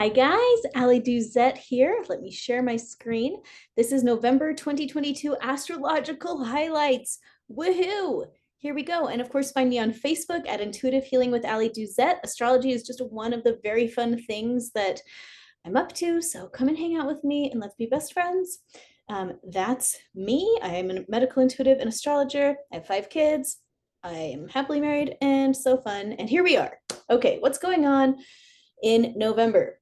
Hi guys, Ali Duzette here. Let me share my screen. This is November 2022 Astrological Highlights. Woohoo! Here we go. And of course, find me on Facebook at Intuitive Healing with Ali Duzette. Astrology is just one of the very fun things that I'm up to. So come and hang out with me and let's be best friends. That's me. I am a medical intuitive and astrologer. I have 5 kids. I am happily married and so fun. And here we are. Okay, what's going on in November?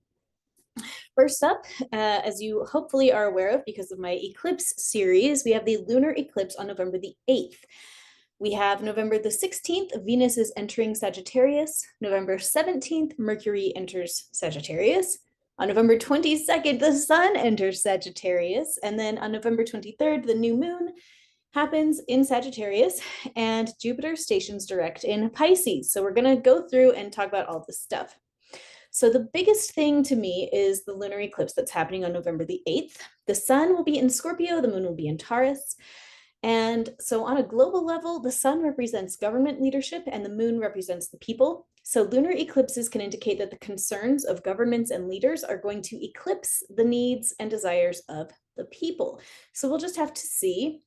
First up, as you hopefully are aware of because of my eclipse series, we have the lunar eclipse on November the 8th. We have November the 16th, Venus is entering Sagittarius. November 17th, Mercury enters Sagittarius. On November 22nd, the sun enters Sagittarius. And then on November 23rd, the new moon happens in Sagittarius and Jupiter stations direct in Pisces. So we're going to go through and talk about all this stuff. So the biggest thing to me is the lunar eclipse that's happening on November the 8th. The sun will be in Scorpio, the moon will be in Taurus. And so on a global level, the sun represents government leadership and the moon represents the people. So lunar eclipses can indicate that the concerns of governments and leaders are going to eclipse the needs and desires of the people. So we'll just have to see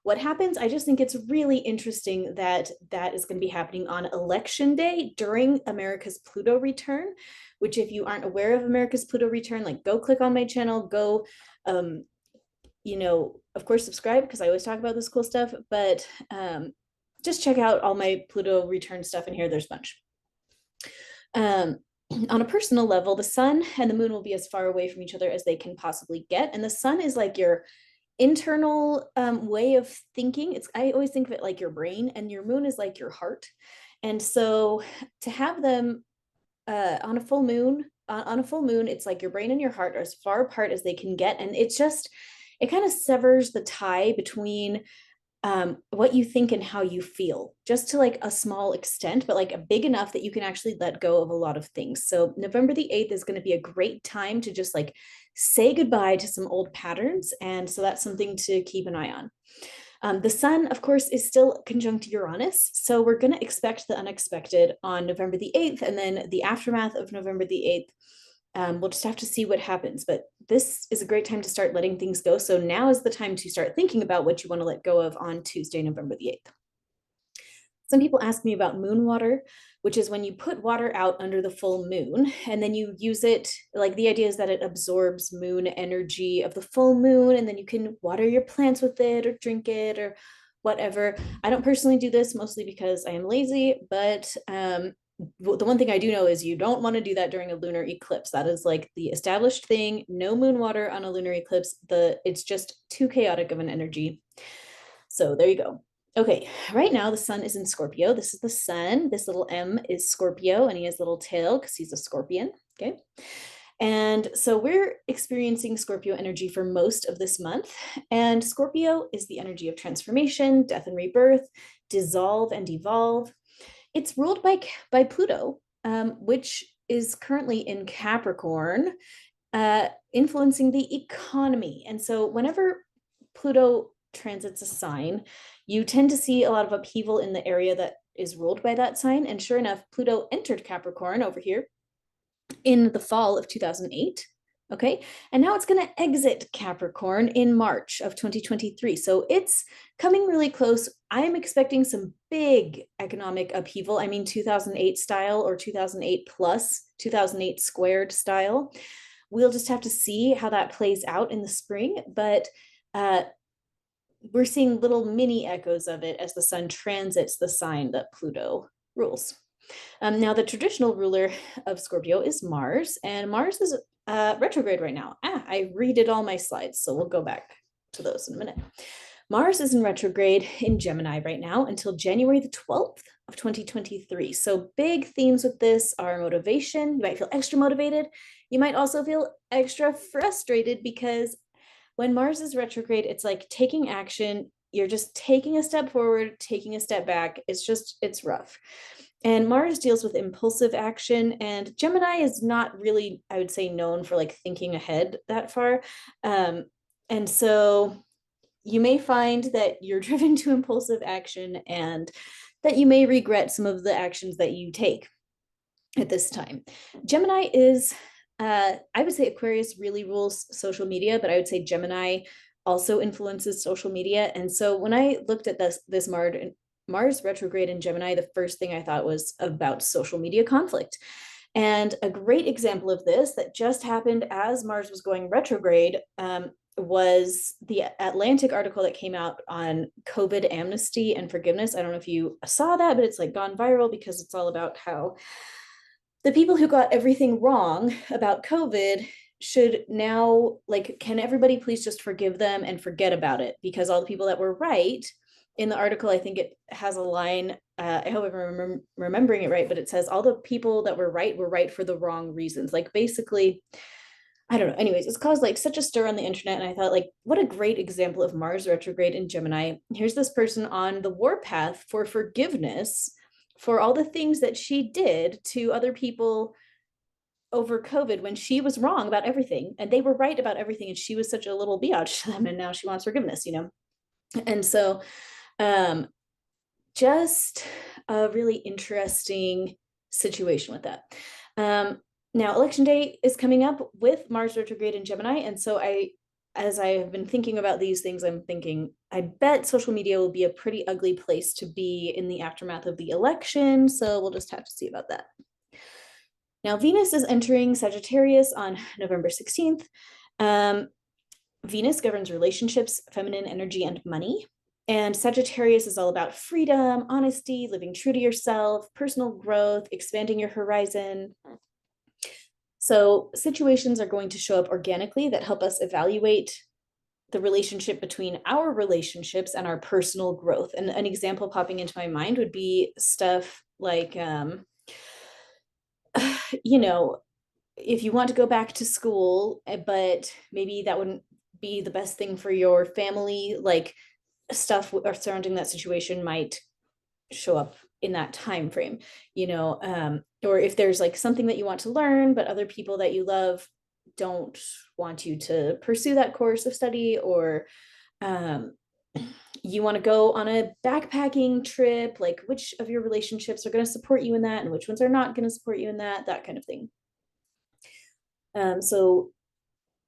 what happens. I just think it's really interesting that that is going to be happening on election day during America's Pluto return, which if you aren't aware of America's Pluto return, like go click on my channel, go, of course, subscribe because I always talk about this cool stuff, but just check out all my Pluto return stuff in here. There's a bunch. On a personal level, the sun and the moon will be as far away from each other as they can possibly get. And the sun is like your internal way of thinking. I always think of it like your brain, and your moon is like your heart. And so to have them on a full moon, it's like your brain and your heart are as far apart as they can get. And it kind of severs the tie between what you think and how you feel, just to like a small extent, but like a big enough that you can actually let go of a lot of things. So November the 8th is going to be a great time to just like say goodbye to some old patterns. And so that's something to keep an eye on. The sun, of course, is still conjunct Uranus. So we're going to expect the unexpected on November the 8th, and then the aftermath of November the 8th. We'll just have to see what happens, but this is a great time to start letting things go. So now is the time to start thinking about what you want to let go of on Tuesday, November the 8th. Some people ask me about moon water, which is when you put water out under the full moon and then you use it. Like the idea is that it absorbs moon energy of the full moon, and then you can water your plants with it or drink it or whatever. I don't personally do this, mostly because I am lazy, but the one thing I do know is you don't want to do that during a lunar eclipse. That is like the established thing. No moon water on a lunar eclipse. It's just too chaotic of an energy. So there you go. Okay, right now the sun is in Scorpio. This is the sun. This little M is Scorpio, and he has a little tail because he's a scorpion. Okay. And so we're experiencing Scorpio energy for most of this month. And Scorpio is the energy of transformation, death and rebirth, dissolve and evolve. It's ruled by Pluto, which is currently in Capricorn, influencing the economy. And so whenever Pluto transits a sign, you tend to see a lot of upheaval in the area that is ruled by that sign. And sure enough, Pluto entered Capricorn over here in the fall of 2008. Okay, and now it's going to exit Capricorn in March of 2023. So it's coming really close. I'm expecting some big economic upheaval. I mean, 2008 style or 2008 plus, 2008 squared style. We'll just have to see how that plays out in the spring. But we're seeing little mini echoes of it as the sun transits the sign that Pluto rules. Now, the traditional ruler of Scorpio is Mars, and Mars is retrograde right now. I redid all my slides, so we'll go back to those in a minute. Mars is in retrograde in Gemini right now until January the 12th of 2023. So big themes with this are motivation. You might feel extra motivated. You might also feel extra frustrated because when Mars is retrograde, it's like taking action. You're just taking a step forward, taking a step back. It's rough. And Mars deals with impulsive action, and Gemini is not really, I would say, known for like thinking ahead that far. And so you may find that you're driven to impulsive action and that you may regret some of the actions that you take at this time. Gemini is I would say Aquarius really rules social media, but I would say Gemini also influences social media. And so when I looked at this Mars retrograde in Gemini, the first thing I thought was about social media conflict. And a great example of this that just happened as Mars was going retrograde was the Atlantic article that came out on COVID amnesty and forgiveness. I don't know if you saw that, but it's like gone viral because it's all about how the people who got everything wrong about COVID should now, like, can everybody please just forgive them and forget about it? Because all the people that were right in the article, I think it has a line, I hope I'm remembering it right, but it says all the people that were right for the wrong reasons. Like, basically, I don't know. Anyways, it's caused like such a stir on the internet. And I thought, like, what a great example of Mars retrograde in Gemini. Here's this person on the warpath for forgiveness for all the things that she did to other people over COVID when she was wrong about everything and they were right about everything. And she was such a little biatch to them. And now she wants forgiveness, you know? And so, um, just a really interesting situation with that. Now, election day is coming up with Mars retrograde in Gemini. And so as I have been thinking about these things, I'm thinking, I bet social media will be a pretty ugly place to be in the aftermath of the election. So we'll just have to see about that. Now, Venus is entering Sagittarius on November 16th. Venus governs relationships, feminine energy, and money. And Sagittarius is all about freedom, honesty, living true to yourself, personal growth, expanding your horizon. So situations are going to show up organically that help us evaluate the relationship between our relationships and our personal growth. And an example popping into my mind would be stuff like, you know, if you want to go back to school, but maybe that wouldn't be the best thing for your family, like stuff surrounding that situation might show up in that time frame, you know, or if there's like something that you want to learn, but other people that you love don't want you to pursue that course of study, or you want to go on a backpacking trip, like which of your relationships are going to support you in that and which ones are not going to support you in that kind of thing. So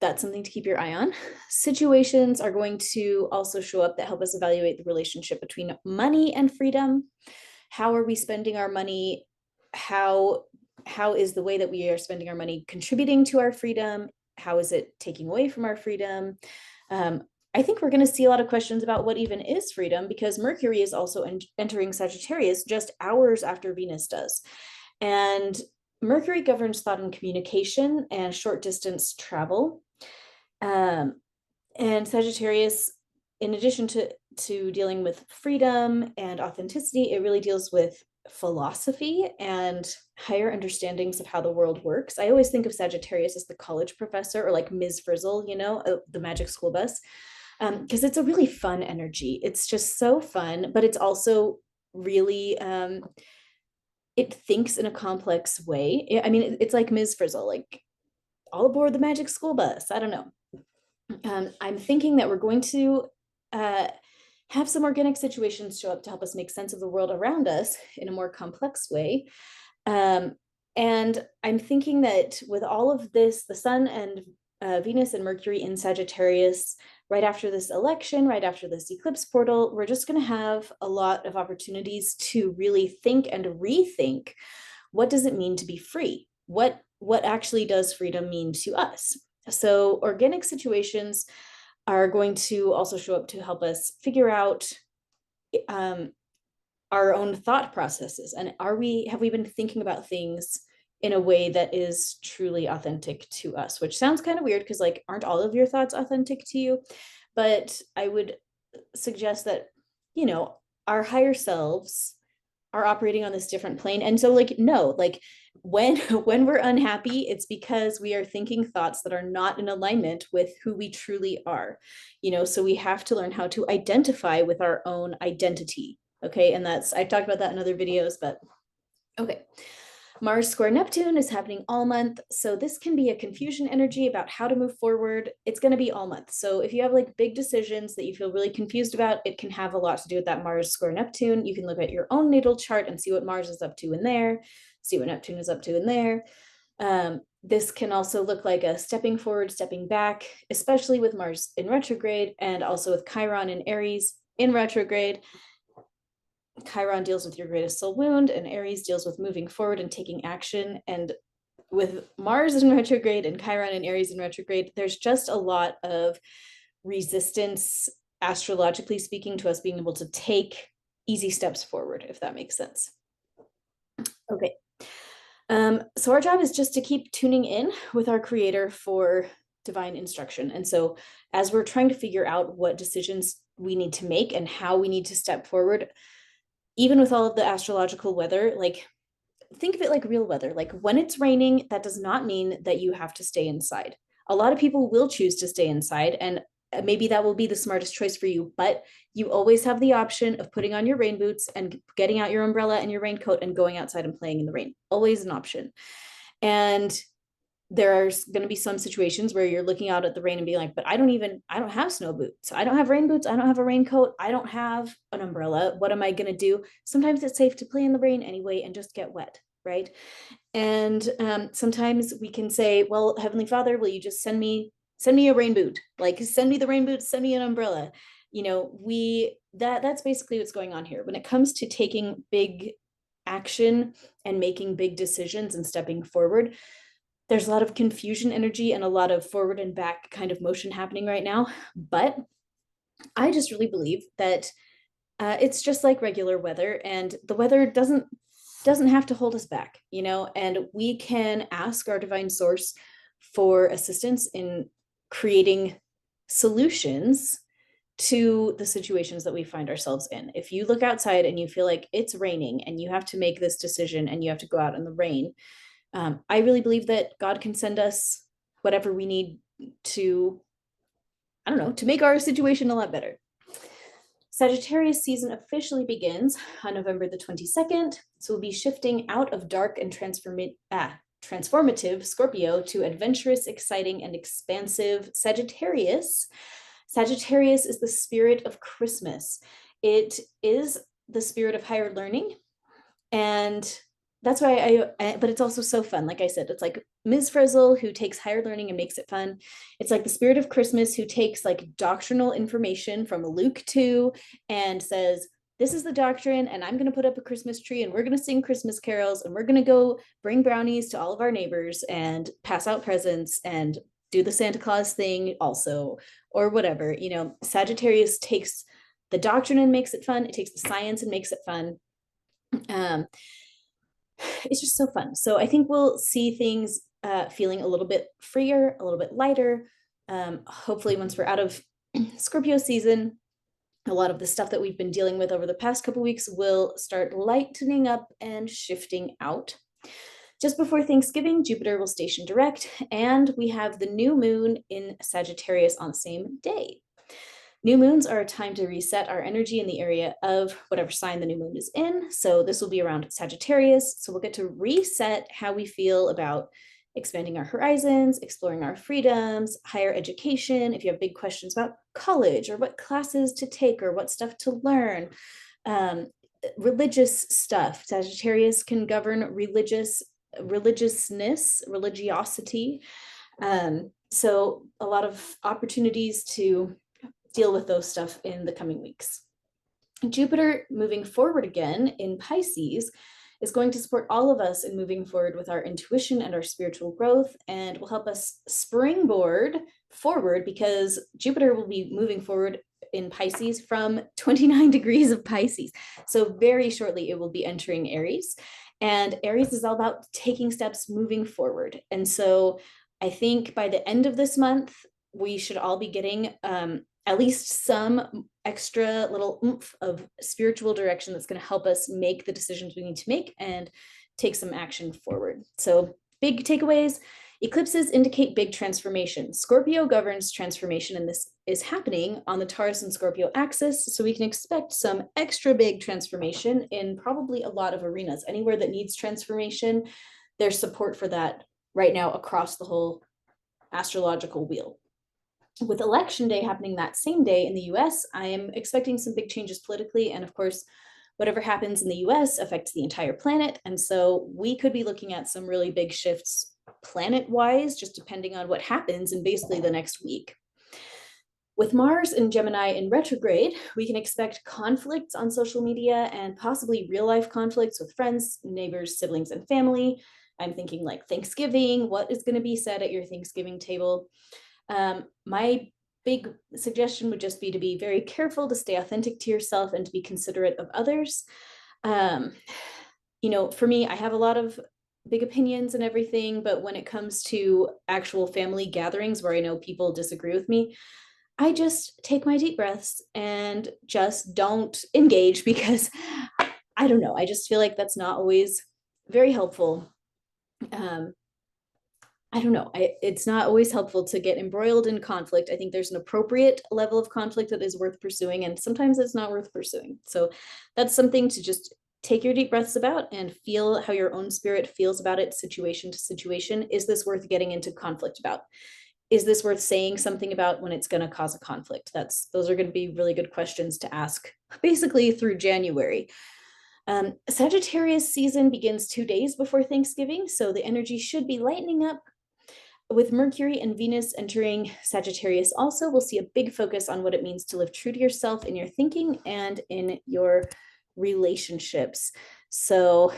that's something to keep your eye on. Situations are going to also show up that help us evaluate the relationship between money and freedom. How are we spending our money? How is the way that we are spending our money contributing to our freedom? How is it taking away from our freedom? I think we're going to see a lot of questions about what even is freedom, because Mercury is also entering Sagittarius just hours after Venus does. And Mercury governs thought and communication and short distance travel. And Sagittarius, in addition to dealing with freedom and authenticity, it really deals with philosophy and higher understandings of how the world works. I always think of Sagittarius as the college professor, or like Ms. Frizzle, you know, the magic school bus, because it's a really fun energy. It's just so fun, but it's also really it thinks in a complex way. I mean, it's like Ms. Frizzle, like all aboard the magic school bus. I don't know. I'm thinking that we're going to have some organic situations show up to help us make sense of the world around us in a more complex way. And I'm thinking that with all of this, the Sun and Venus and Mercury in Sagittarius, right after this election, right after this eclipse portal, we're just going to have a lot of opportunities to really think and rethink, what does it mean to be free? What actually does freedom mean to us? So organic situations are going to also show up to help us figure out our own thought processes. And have we been thinking about things in a way that is truly authentic to us? Which sounds kind of weird, because like, aren't all of your thoughts authentic to you? But I would suggest that, you know, our higher selves are operating on this different plane. And so like, no, like when we're unhappy, it's because we are thinking thoughts that are not in alignment with who we truly are, you know. So we have to learn how to identify with our own identity. Okay. And I've talked about that in other videos, but okay. Mars square Neptune is happening all month. So this can be a confusion energy about how to move forward. It's going to be all month. So if you have like big decisions that you feel really confused about, it can have a lot to do with that Mars square Neptune. You can look at your own natal chart and see what Mars is up to in there, see what Neptune is up to in there. This can also look like a stepping forward, stepping back, especially with Mars in retrograde and also with Chiron in Aries in retrograde. Chiron deals with your greatest soul wound, and Aries deals with moving forward and taking action. And with Mars in retrograde and Chiron and Aries in retrograde, there's just a lot of resistance, astrologically speaking, to us being able to take easy steps forward, if that makes sense. Okay. So our job is just to keep tuning in with our creator for divine instruction. And so as we're trying to figure out what decisions we need to make and how we need to step forward, even with all of the astrological weather, like think of it like real weather. Like when it's raining, that does not mean that you have to stay inside. A lot of people will choose to stay inside, and maybe that will be the smartest choice for you, but you always have the option of putting on your rain boots and getting out your umbrella and your raincoat and going outside and playing in the rain. Always an option. And there are going to be some situations where you're looking out at the rain and being like, but I don't have snow boots. I don't have rain boots. I don't have a raincoat. I don't have an umbrella. What am I going to do? Sometimes it's safe to play in the rain anyway and just get wet, right? And sometimes we can say, well, Heavenly Father, will you just send me a rain boot? Like send me the rain boots, send me an umbrella. You know, that's basically what's going on here. When it comes to taking big action and making big decisions and stepping forward, there's a lot of confusion energy and a lot of forward and back kind of motion happening right now. But I just really believe that it's just like regular weather, and the weather doesn't have to hold us back, you know, and we can ask our divine source for assistance in creating solutions to the situations that we find ourselves in. If you look outside and you feel like it's raining and you have to make this decision and you have to go out in the rain, I really believe that God can send us whatever we need to, I don't know, to make our situation a lot better. Sagittarius season officially begins on November the 22nd. So we'll be shifting out of dark and transformative Scorpio to adventurous, exciting, and expansive Sagittarius. Sagittarius is the spirit of Christmas. It is the spirit of higher learning. And that's why but it's also so fun. Like I said, it's like Ms. Frizzle who takes higher learning and makes it fun. It's like the spirit of Christmas who takes like doctrinal information from Luke 2 and says, this is the doctrine, and I'm going to put up a Christmas tree, and we're going to sing Christmas carols, and we're going to go bring brownies to all of our neighbors and pass out presents and do the Santa Claus thing also, or whatever. You know, Sagittarius takes the doctrine and makes it fun. It takes the science and makes it fun. It's just so fun. So I think we'll see things feeling a little bit freer, a little bit lighter. Hopefully once we're out of Scorpio season, a lot of the stuff that we've been dealing with over the past couple weeks will start lightening up and shifting out. Just before Thanksgiving, Jupiter will station direct, and we have the new moon in Sagittarius on the same day. New moons are a time to reset our energy in the area of whatever sign the new moon is in. So this will be around Sagittarius. So we'll get to reset how we feel about expanding our horizons, exploring our freedoms, higher education. If you have big questions about college or what classes to take or what stuff to learn, religious stuff. Sagittarius can govern religiousness, religiosity. So a lot of opportunities to deal with those stuff in the coming weeks. Jupiter moving forward again in Pisces is going to support all of us in moving forward with our intuition and our spiritual growth, and will help us springboard forward because Jupiter will be moving forward in Pisces from 29 degrees of Pisces. So very shortly it will be entering Aries, and Aries is all about taking steps moving forward. And so I think by the end of this month, we should all be getting at least some extra little oomph of spiritual direction that's going to help us make the decisions we need to make and take some action forward. So big takeaways: eclipses indicate big transformation. Scorpio governs transformation, and this is happening on the Taurus and Scorpio axis. So we can expect some extra big transformation in probably a lot of arenas. Anywhere that needs transformation, there's support for that right now across the whole astrological wheel. With election day happening that same day in the US, I am expecting some big changes politically. And of course, whatever happens in the US affects the entire planet. And so we could be looking at some really big shifts planet-wise, just depending on what happens in basically the next week. With Mars and Gemini in retrograde, we can expect conflicts on social media and possibly real life conflicts with friends, neighbors, siblings, and family. I'm thinking like Thanksgiving, what is going to be said at your Thanksgiving table? My big suggestion would just be to be very careful, to stay authentic to yourself, and to be considerate of others. For me, I have a lot of big opinions and everything, but when it comes to actual family gatherings where I know people disagree with me, I just take my deep breaths and just don't engage because I don't know. I just feel like that's not always very helpful. I don't know. It's not always helpful to get embroiled in conflict. I think there's an appropriate level of conflict that is worth pursuing, and sometimes it's not worth pursuing. So that's something to just take your deep breaths about and feel how your own spirit feels about it, situation to situation. Is this worth getting into conflict about? Is this worth saying something about when it's going to cause a conflict? Those are going to be really good questions to ask basically through January. Sagittarius season begins 2 days before Thanksgiving, so the energy should be lightening up. With Mercury and Venus entering Sagittarius also, we'll see a big focus on what it means to live true to yourself in your thinking and in your relationships. So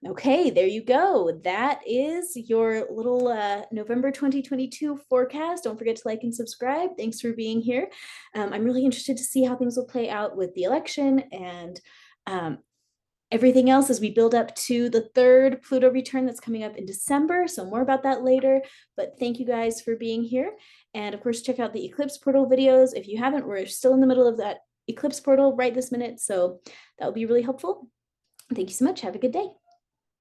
okay, there you go. That is your little November 2022 forecast. Don't forget to like and subscribe. Thanks for being here. I'm really interested to see how things will play out with the election and everything else as we build up to the third Pluto return that's coming up in December. So more about that later. But thank you guys for being here. And of course, check out the eclipse portal videos. If you haven't, we're still in the middle of that eclipse portal right this minute. So that will be really helpful. Thank you so much. Have a good day.